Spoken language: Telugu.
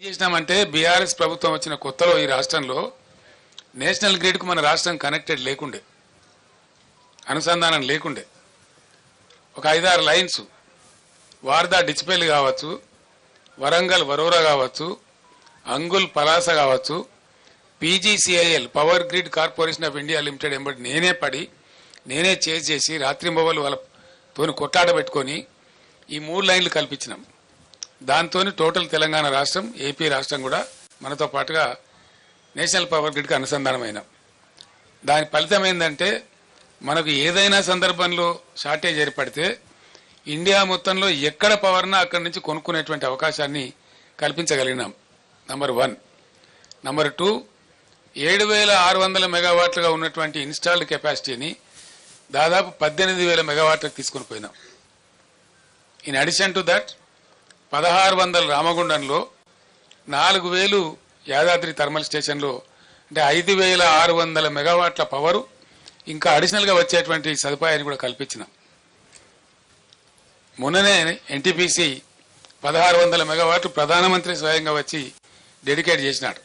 చేసినామంటే బీఆర్ఎస్ ప్రభుత్వం వచ్చిన కొత్తలో ఈ రాష్ట్రంలో నేషనల్ గ్రిడ్ కు మన రాష్ట్రం కనెక్టెడ్ లేకుండే, అనుసంధానం లేకుండే. ఒక 5-6 లైన్స్ వార్దా డిచ్పల్లి కావచ్చు, వరంగల్ వరోరా కావచ్చు, అంగుల్ పలాస కావచ్చు, PGCIL power grid corporation of India limited ఎంబడి నేనే చేసి రాత్రింబవళ్ళు వాళ్ళతోని కొట్లాట పెట్టుకొని ఈ 3 లైన్లు కల్పించినాం. దాంతో టోటల్ తెలంగాణ రాష్ట్రం, ఏపీ రాష్ట్రం కూడా మనతో పాటుగా నేషనల్ పవర్ గ్రిడ్కి అనుసంధానమైన. దాని ఫలితం ఏంటంటే మనకు ఏదైనా సందర్భంలో షార్టేజ్ ఏర్పడితే ఇండియా మొత్తంలో ఎక్కడ పవర్నా అక్కడి నుంచి కొనుక్కునేటువంటి అవకాశాన్ని కల్పించగలిగినాం. నంబర్ 1. నంబర్ 2, 7,600 మెగావాట్లుగా ఉన్నటువంటి ఇన్స్టాల్డ్ కెపాసిటీని దాదాపు 18,000 మెగావాట్లకు తీసుకుని పోయినాం. In addition to that 1,600 రామగుండంలో, 4,000 Yadadri thermal స్టేషన్లో, అంటే 5,600 మెగావాట్ల పవరు ఇంకా అడిషనల్గా వచ్చేటువంటి సదుపాయాన్ని కూడా కల్పించినాం. మొన్ననే ఎన్టీపీసీ 1,600 మెగావాట్లు ప్రధానమంత్రి స్వయంగా వచ్చి డెడికేట్ చేసినాడు.